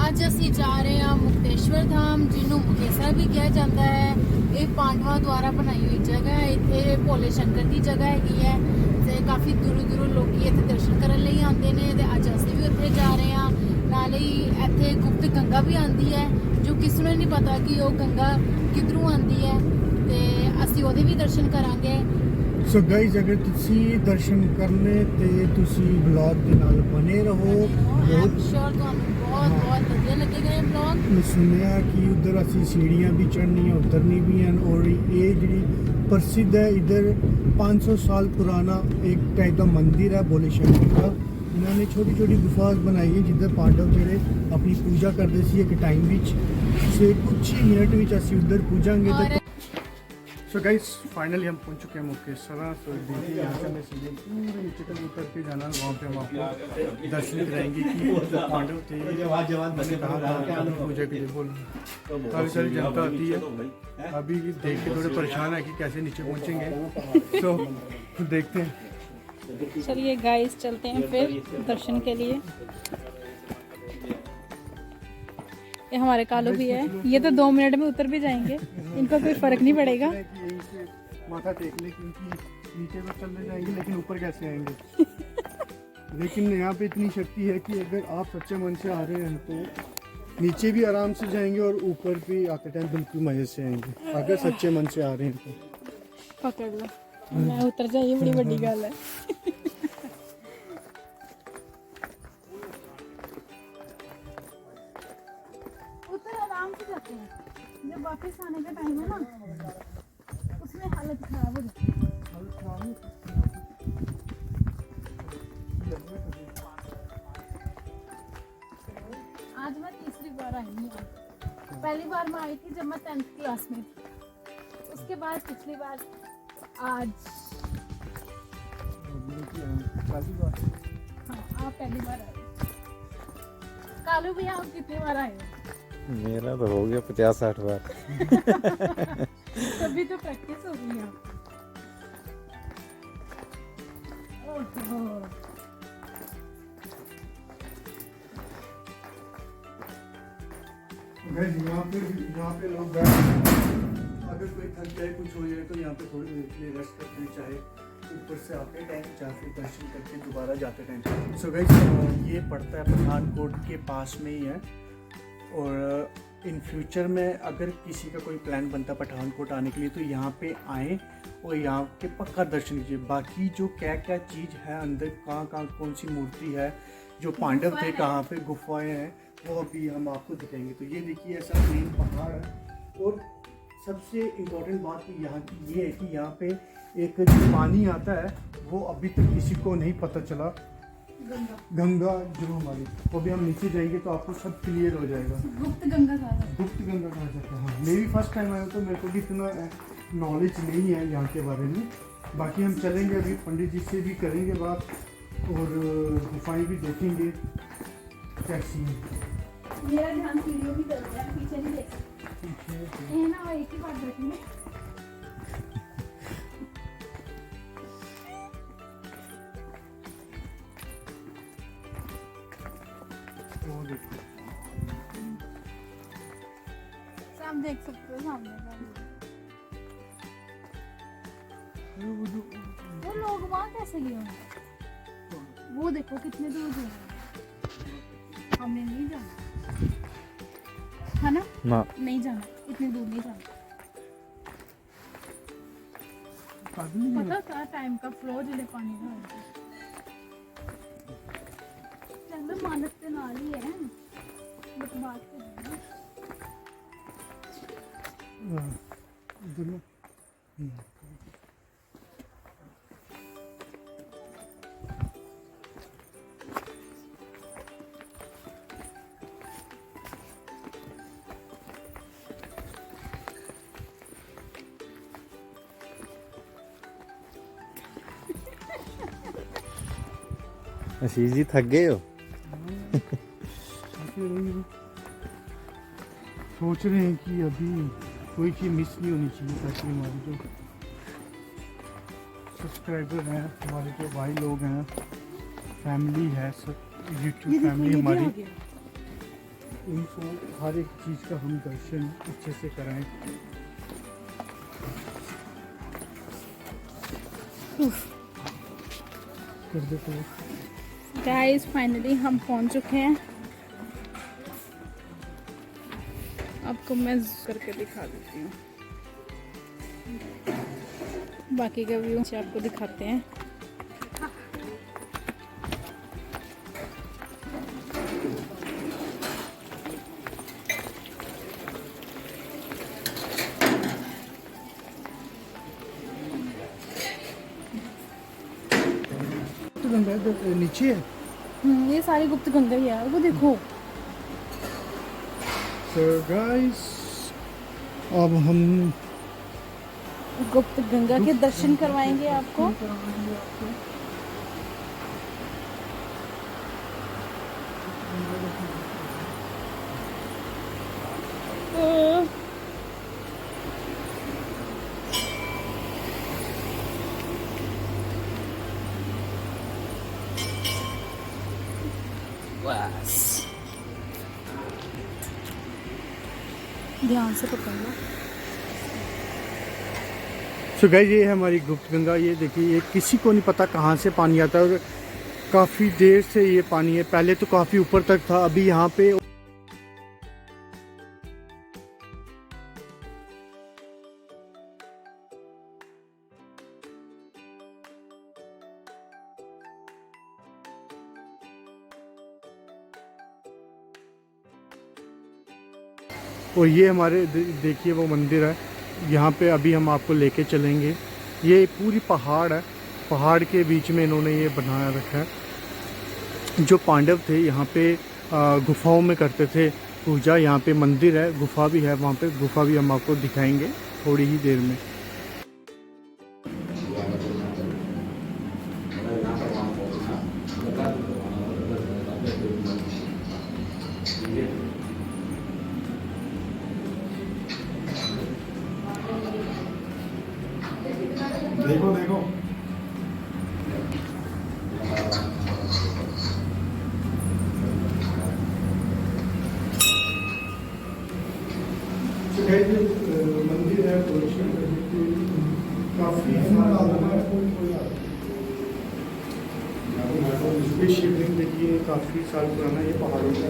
ਅੱਜ ਅਸੀਂ ਜਾ ਰਹੇ ਹਾਂ ਮੁਕਤੇਸ਼ਵਰ ਧਾਮ, ਜਿਹਨੂੰ ਮੁਕੇਸਰ ਵੀ ਕਿਹਾ ਜਾਂਦਾ ਹੈ। ਇਹ ਪਾਂਡਵਾਂ ਦੁਆਰਾ ਬਣਾਈ ਹੋਈ ਜਗ੍ਹਾ ਹੈ। ਇੱਥੇ ਭੋਲੇ ਸ਼ੰਕਰ ਦੀ ਜਗ੍ਹਾ ਹੈਗੀ ਹੈ ਤੇ ਕਾਫੀ ਦੂਰੋਂ ਲੋਕੀ ਇੱਥੇ ਦਰਸ਼ਨ ਕਰਨ ਲਈ ਆਉਂਦੇ ਨੇ ਤੇ ਅੱਜ ਅਸੀਂ ਵੀ ਉੱਥੇ ਜਾ ਰਹੇ ਹਾਂ। ਨਾਲੇ ਹੀ ਇੱਥੇ ਗੁਪਤ ਗੰਗਾ ਵੀ ਆਉਂਦੀ ਹੈ, ਜੋ ਕਿਸੇ ਨੂੰ ਨਹੀਂ ਪਤਾ ਕਿ ਉਹ ਗੰਗਾ ਕਿੱਧਰੋਂ ਆਉਂਦੀ ਹੈ, ਤੇ ਅਸੀਂ ਉਹਦੇ ਵੀ ਦਰਸ਼ਨ ਕਰਾਂਗੇ। ਸੋ ਗਾਇਜ਼, ਅਗਰ ਤੁਸੀਂ ਦਰਸ਼ਨ ਕਰਨੇ ਤੇ ਤੁਸੀਂ ਵਲੌਗ ਦੇ ਨਾਲ ਬਨੇ ਰਹੋ। ਬਹੁਤ ਸ਼ੋਰ ਤੁਹਾਨੂੰ ਬਹੁਤ ਵਧੀਆ ਲੱਗੇਗਾ ਇਹ ਵਲੌਗ। ਮੈਂ ਸੁਣਿਆ ਕਿ ਉਧਰ ਅਸੀਂ सीढ़ियां भी चढ़नी है, उतरनी भी हैं, और ये जी प्रसिद्ध है इधर 500 साल पुराना एक टाइप का मंदिर है भोले शंकर का। इन्होंने छोटी छोटी गुफाज बनाई है जिधर पांडव जेडे अपनी पूजा करते सी एक टाइम से कुछ ही मिनट में असी उधर पूजांगे। सो गाइस, फाइनली हम पहुंच चुके हैं मुकेसर। तो देखिए यहाँ से हमें सीधे पूरे नीचे तक उतर के जाना, वहाँ पे हम आपको दर्शन कराएंगे कि पांडव थे पूजा के लिए। बोल काफ़ी सारी जनता आती है। अभी देख के थोड़े परेशान है कि कैसे नीचे पहुँचेंगे, तो देखते हैं। चलिए गाइस, चलते हैं फिर दर्शन के लिए। ये हमारे कालू भी है, ये तो 2 मिनट में उतर भी जाएंगे, इनको कोई फर्क नहीं पड़ेगा। यहीं से माथा टेक ले, क्योंकि नीचे तो चलने जाएंगे लेकिन ऊपर कैसे आएंगे। लेकिन यहाँ पे इतनी शक्ति है कि अगर आप सच्चे मन से आ रहे हैं तो नीचे भी आराम से जाएंगे और ऊपर भी आते टाइम बिल्कुल मजे से आएंगे, अगर सच्चे मन से आ रहे हैं तो। पकड़ लो, मैं उतर जाइए, बड़ी बड़ी गल है। आराम से जाते हैं, जब वापस आने का टाइम है ना, उसमें हालत खराब हो जाती है। आज मैं तीसरी बार आई हूँ। पहली बार मैं आई थी जब मैं 10th क्लास में थी, उसके बाद पिछली बार, आज हाँ आप पहली बार आए। कालू भैया, आप कितनी बार आए हो? मेरा तो हो गया 50-60 बार। तभी तो प्रैक्टिस हो गई है। यहाँ पे लोग बैठ, अगर कोई थक जाए, कुछ हो जाए तो यहाँ पे थोड़ी देर के लिए रेस्ट करते हैं, चाहे ऊपर से आते टाइम या फिर दर्शन करके दोबारा जाते टाइम। सो गाइस, ये पड़ता है पठानकोट के पास में ही है, और इन फ्यूचर में अगर किसी का कोई प्लान बनता है पठानकोट आने के लिए तो यहाँ पे आएँ और यहाँ के पक्का दर्शन कीजिए। बाकी जो क्या क्या चीज़ है अंदर, कहाँ कौन सी मूर्ति है, जो पांडव थे, कहाँ पे गुफाएं हैं, वो अभी हम आपको दिखाएंगे। तो ये देखिए, ऐसा मेन पहाड़ है, और सबसे इम्पोर्टेंट बात यहाँ की ये है कि यहाँ पे एक जो पानी आता है वो अभी तक किसी को नहीं पता चला। गंगा जो हमारी, वो भी हम नीचे जाएंगे तो आपको सब क्लियर हो जाएगा। गुप्त गंगा कहा जाता है। गुप्त गंगा कहा जाता है। हाँ, मैं भी फर्स्ट टाइम आया तो मेरे को भी इतना नॉलेज नहीं है यहाँ के बारे में। बाकी हम चलेंगे, अभी पंडित जी से भी करेंगे बात, और गुफाएं भी देखेंगे कैसी है। मेरा ध्यान सीढ़ियों भी चल रहा है, पीछे नहीं देख सकते। ये ना एक ही बात देखेंगे। आप देख सकते हो सामने का। वो लोग वहाँ कैसे गए होंगे? वो देखो कितने दूर गए हैं। हमने नहीं जाना है ना, नहीं जाना, इतने दूर नहीं जाना। पता क्या टाइम का फ्लो जिले पानी का चलो, मानस के नाल ही है, बस बात कर आशीष जी थक गए हो? सोच रहे हैं कि अभी कोई चीज़ मिस नहीं होनी चाहिए, ताकि हमारी जो सब्सक्राइबर हैं, हमारे जो भाई लोग हैं, फैमिली है, सब यूट्यूब फैमिली हमारी, इनको हर एक चीज़ का हम दर्शन अच्छे से कराएं। कर देते हैं। गाइस फाइनली हम पहुंच चुके हैं। आपको मैं करके दिखा देती हूँ, बाकी का व्यू आपको दिखाते हैं। तो गंगा नीचे है। ये सारी गुप्त गंगा ही है, वो देखो। So guys, अब हम गुप्त गंगा के दर्शन करवाएंगे आपको। बस ध्यान से पकड़ना। सो गाइस, ये है हमारी गुप्त गंगा। ये देखिए, ये किसी को नहीं पता कहाँ से पानी आता है और काफ़ी देर से ये पानी है। पहले तो काफ़ी ऊपर तक था, अभी यहाँ पे और ये हमारे देखिए वो मंदिर है। यहाँ पे अभी हम आपको लेके चलेंगे। ये पूरी पहाड़ है, पहाड़ के बीच में इन्होंने ये बनाया रखा है। जो पांडव थे यहाँ पे गुफाओं में करते थे पूजा। यहाँ पे मंदिर है, गुफा भी है, वहाँ पे गुफा भी हम आपको दिखाएंगे थोड़ी ही देर में। देखो देखो, मंदिर है काफी ये शिवलिंग देखिए काफी साल पुराना, ये पहाड़ों का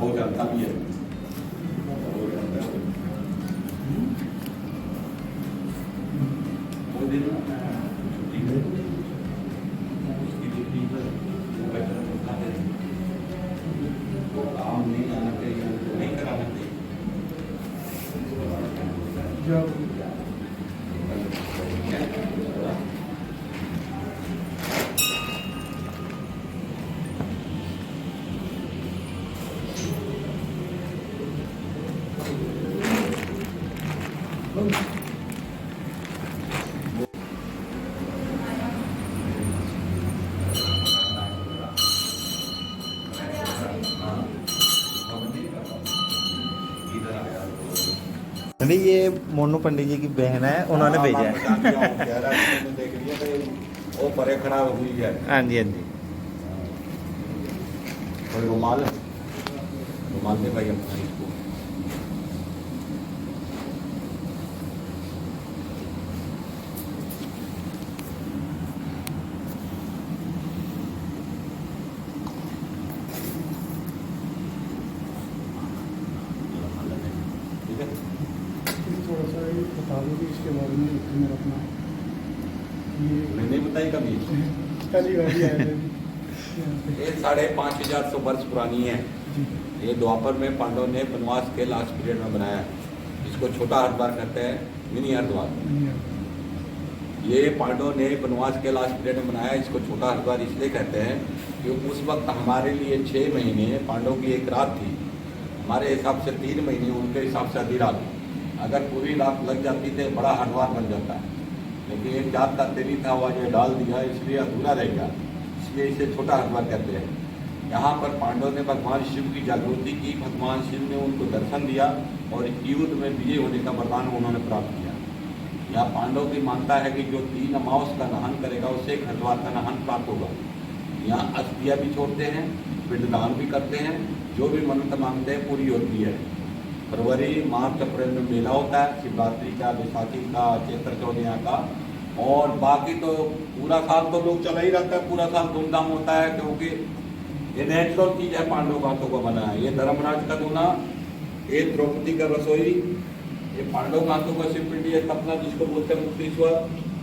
हो जाता भी है। वो दिन काम नहीं आना चाहिए, नहीं कराना चाहिए। नहीं, ये मोनू पंडित जी की बहन है, उन्होंने भेजा है। देख लिया तो वो परे खड़ा हुई है। हाँ जी, हाँ जी। और रुमाल दे भाई अपना इसको। थोड़ा सा ये बता दो कि इसके बारे में मेरा अपना ये नहीं बताई कभी। पहली बार ही आया था ये 5500 वर्ष पुरानी है। ये द्वापर में पांडवों ने वनवास के लास्ट पीरियड में बनाया है। इसको छोटा हरिद्वार कहते हैं, मिनी हरिद्वार। ये पांडवों ने वनवास के लास्ट पीरियड में बनाया। इसको छोटा हरिद्वार इसलिए कहते हैं कि उस वक्त हमारे लिए 6 महीने पांडवों की एक रात थी, हमारे हिसाब से 3 महीने, उनके हिसाब से आधी रात। अगर पूरी रात लग जाती तो बड़ा हरिद्वार बन जाता है, लेकिन एक जात का तेरी था वह ये डाल दिया, इसलिए अधूरा रह गया, इसलिए इसे छोटा हरिद्वार कहते हैं। यहाँ पर पांडवों ने भगवान शिव की जागृति की, भगवान शिव ने उनको दर्शन दिया और युद्ध में विजय होने का वरदान उन्होंने प्राप्त किया। यहाँ पांडवों की मानता है कि जो 3 अमावस का नहन करेगा उसे एक हरिद्वार का नहन प्राप्त होगा। यहाँ अस्थियाँ भी छोड़ते हैं, पिंडदान भी करते हैं, जो भी मन्नत मांगते हैं पूरी होती है। फरवरी मार्च अप्रैल में मेला होता है, शिवरात्रि का, बैसाखी का, चैत्र चौदह का, और बाकी तो पूरा साल तो लोग चला ही रहता है, पूरा साल धूमधाम होता है, क्योंकि ये नेचुरल चीज़ है, पांडव हाथों का बना है। ये धर्मराज का दूना, ये द्रौपदी का रसोई, ये पांडव हाथों का शिवपिंडी है तपना, जिसको बोलते हैं मुक्तेश्वर,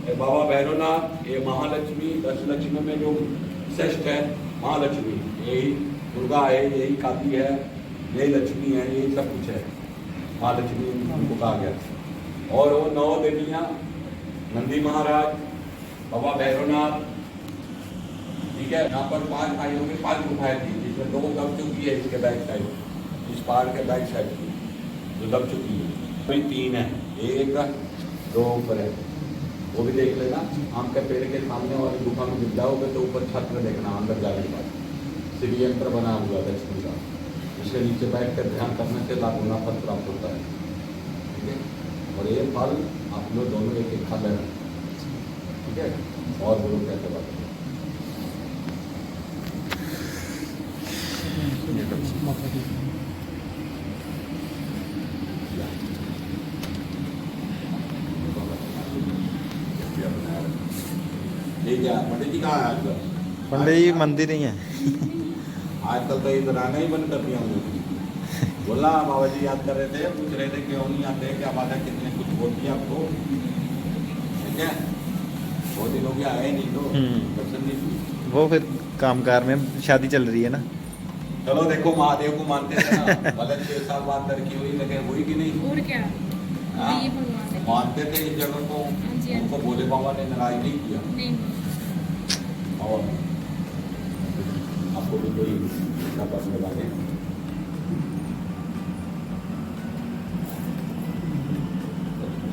ये बाबा भैरवनाथ, ये महालक्ष्मी, 10 लक्ष्मी में जो श्रेष्ठ है महालक्ष्मी, यही दुर्गा है, यही काली है, यही लक्ष्मी है, यही सब कुछ है, महालक्ष्मी उनको कहा गया। और वो 9 देवियाँ, नंदी महाराज, बाबा भैरवनाथ, ठीक है। यहाँ पर 5 भाइयों में 5 गुफाएं थी, जिसमें 2 दब चुकी है इसके बैक साइड, इस पहाड़ के बैक साइड की जो दब चुकी है, अभी 3 है, 1 2 ऊपर है, वो भी देख लेना। आम के पेड़ के सामने वाली गुफा में गिर जाओगे तो ऊपर छत में देखना, अंदर जाने के बाद श्री यंत्र बना हुआ दक्षिण का, इसके नीचे बैठ कर ध्यान करने से लाभ गुना फल प्राप्त होता है, ठीक है। और ये फल आप लोग दोनों एक खा लेना, ठीक है। और गुरु कहते बात ठीक है। पंडित जी कहाँ है आजकल? पंडित जी मंदिर ही है। आजकल तो इधर आना ही बंद कर दिया हम लोग। बोला बाबा जी याद कर रहे थे, पूछ रहे थे क्यों नहीं आते, क्या बात है, कितने कुछ बोल दिया आपको, ठीक है। बहुत दिन हो गया आए नहीं तो दर्शन नहीं हुई। वो फिर कामकार में शादी चल रही है ना। चलो देखो, महादेव को मानते थे ना, भले 6 साल बाद लड़की हुई, लेकिन हुई कि नहीं? और क्या, हाँ? ये भगवान है। मानते थे इस जगह को, जी, हाँ। उनको भोले बाबा ने नाराज नहीं किया। नहीं, और आपको भी कोई इसका पसंद लगे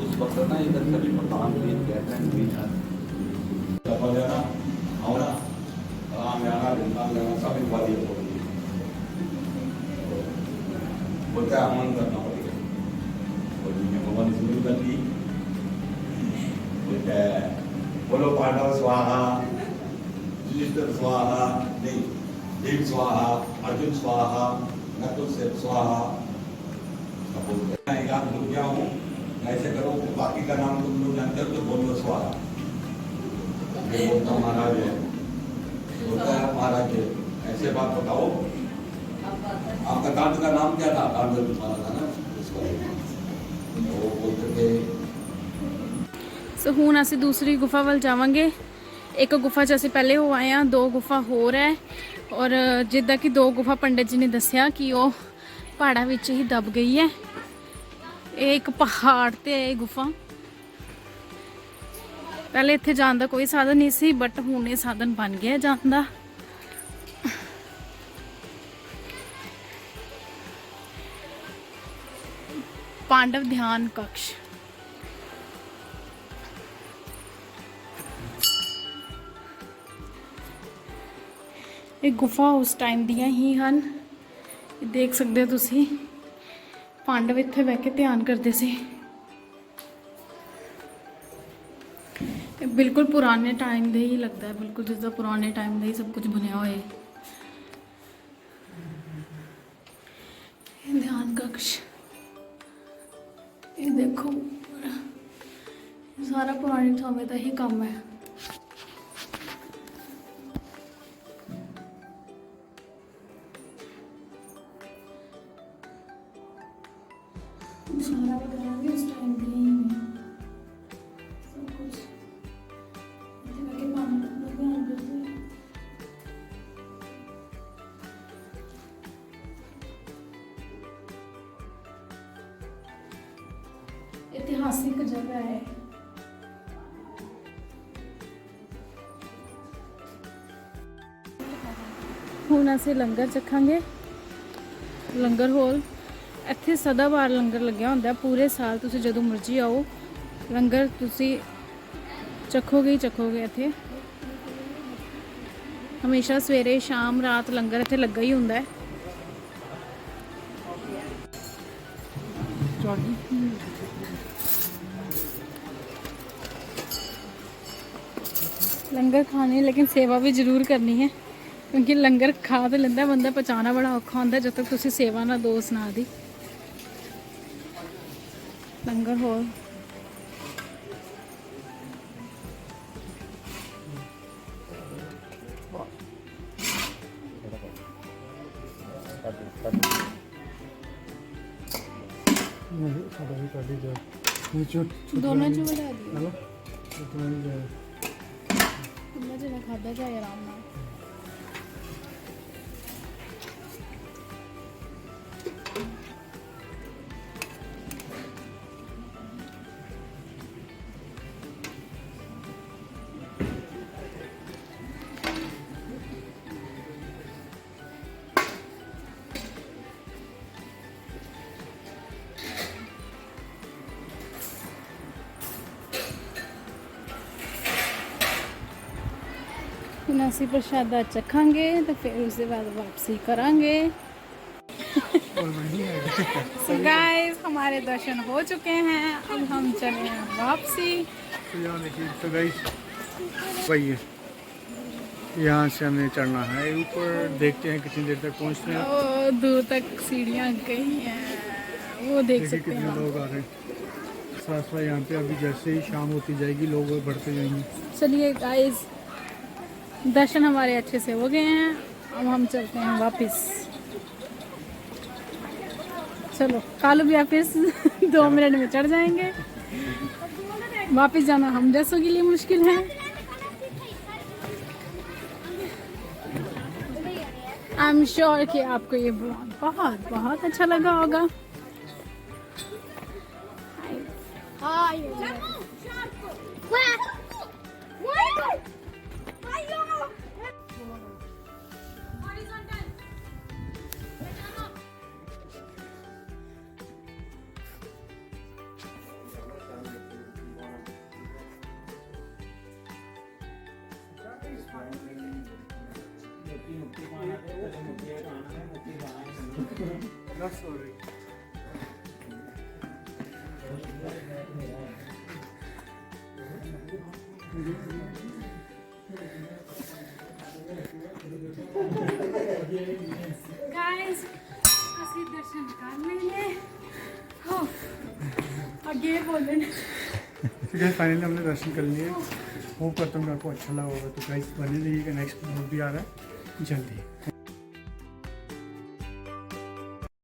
उस वक्त ना इधर सभी प्रधान भी कहते हैं भी ना और राम जाना बिंदान जाना सब वाली बोलते आमन करना पड़ेगा। भगवान इसमें गलती बोलो पांडव स्वाहा, युधिष्ठिर स्वाहा, नहीं भीम स्वाहा, अर्जुन स्वाहा, नकुल से स्वाहा। आप रुक गया हूँ, ऐसे करो, बाकी का नाम तुम लोग जानते हो तो बोलो स्वाहा। ये बोलता महाराज है, बोलता है महाराज है, ऐसे बात बताओ। आपका कांड का नाम क्या था? कांड तुम्हारा था ना, उसका वो बोलते थे। सो ਹੁਣ ਅਸੀਂ ਦੂਸਰੀ ਗੁਫਾ ਵੱਲ ਜਾਵਾਂਗੇ। ਇੱਕ ਗੁਫਾ 'ਚ ਅਸੀਂ ਪਹਿਲੇ ਹੋ ਆਏ ਹਾਂ, 2 ਗੁਫਾ ਹੋਰ ਹੈ। ਔਰ ਜਿੱਦਾਂ ਕਿ 2 ਗੁਫਾ ਪੰਡਿਤ ਜੀ ਨੇ ਦੱਸਿਆ ਕਿ ਉਹ ਪਹਾੜਾਂ ਵਿੱਚ ਹੀ ਦਬ ਗਈ ਹੈ। ਇਹ ਇੱਕ ਪਹਾੜ ਤੇ ਹੈ ਇਹ ਗੁਫਾ। ਪਹਿਲੇ ਇੱਥੇ ਜਾਣ ਦਾ ਕੋਈ ਸਾਧਨ ਨਹੀਂ ਸੀ, ਬਟ ਹੁਣ ਇਹ ਸਾਧਨ ਬਣ ਗਿਆ ਜਾਣ ਦਾ। पांडव ध्यान कक्ष। ਇਹ ਗੁਫਾ ਉਸ ਟਾਈਮ ਦੀਆਂ ਹੀ ਹਨ। ਦੇਖ ਸਕਦੇ ਹੋ ਤੁਸੀਂ, ਪਾਂਡਵ ਇੱਥੇ ਬਹਿ ਕੇ ਧਿਆਨ ਕਰਦੇ ਸੀ। ਇਹ ਬਿਲਕੁਲ ਪੁਰਾਣੇ ਟਾਈਮ ਦੇ ਹੀ ਲੱਗਦਾ ਹੈ, ਬਿਲਕੁਲ ਜਿੱਦਾਂ ਪੁਰਾਣੇ ਟਾਈਮ ਦਾ ਹੀ ਸਭ ਕੁਝ ਬਣਿਆ ਹੋਇਆ ਹੈ। ਇਹ ध्यान कक्ष, ਇਹ ਦੇਖੋ ਸਾਰਾ ਪੁਰਾਣੇ ਸਮੇਂ ਦਾ ਹੀ ਕੰਮ ਹੈ। सारा वगैरह भी उस टाइम के ही है, सब कुछ इतने लगे पानी का ध्यान करते हैं। ਇਤਿਹਾਸਿਕ ਜਗ੍ਹਾ ਹੈ। ਹੁਣ ਅਸੀਂ ਲੰਗਰ ਚੱਖਾਂਗੇ। ਲੰਗਰ ਹਾਲ ਇੱਥੇ ਸਦਾਬਹਾਰ ਲੰਗਰ ਲੱਗਿਆ ਹੁੰਦਾ ਪੂਰੇ ਸਾਲ, ਤੁਸੀਂ ਜਦੋਂ ਮਰਜ਼ੀ ਆਓ ਲੰਗਰ ਤੁਸੀਂ ਚੱਖੋਗੇ ਹੀ ਚੱਖੋਗੇ। ਇੱਥੇ ਹਮੇਸ਼ਾ ਸਵੇਰੇ ਸ਼ਾਮ ਰਾਤ ਲੰਗਰ ਇੱਥੇ ਲੱਗਾ ਹੀ ਹੁੰਦਾ ਹੈ। लंगर खाने लेकिन सेवा भी जरूर करनी है, क्योंकि लंगर खा तो लेंदा बंदा, पचाना बड़ा औखा होंदा जब तक तुसी सेवा ना दो सना दी। लंगर हो दोनों च बढ़ा दी, जिन्हें खादा जाए आराम नाल। ਹੁਣ ਅਸੀਂ ਪ੍ਰਸ਼ਾਦਾ ਚੱਖਾਂਗੇ ਤੇ ਫਿਰ ਉਸ ਦੇ ਬਾਅਦ ਵਾਪसी करांगे। So guys, हमारे दर्शन हो चुके हैं, अब हम चले हैं वापसी। तो यहाँ देखिए, तो गाइस वही है, यहाँ से हमें चढ़ना है ऊपर, देखते हैं कितनी देर तक पहुँचते हैं। ओ, दूर तक सीढ़ियाँ गई हैं, वो देख देखिए सकते कितने हैं। लोग आ रहे हैं। साथ साथ यहाँ पे अभी जैसे ही शाम होती जाएगी लोग बढ़ते जाएंगे। चलिए गाइस, दर्शन हमारे अच्छे से हो गए हैं, अब हम चलते हैं वापस। चलो कालू भैया फिर 2 मिनट में चढ़ जाएंगे। वापस जाना हम जैसों के लिए मुश्किल है। आई एम श्योर कि आपको ये ब्लॉग बहुत बहुत अच्छा लगा होगा। That's all right. गाइस, ਅਸੀਂ ਦਰਸ਼ਨ ਕਰ ਲੈਣੇ ਹੋ ਅੱਗੇ ਬੋਲਣ। तो गाइस फाइनली हमने दर्शन कर लिए। होप करता हूँ कि आपको अच्छा लगा होगा। तो गाइस बने रहिएगा, नेक्स्ट ब्लॉग भी आ रहा है जल्दी।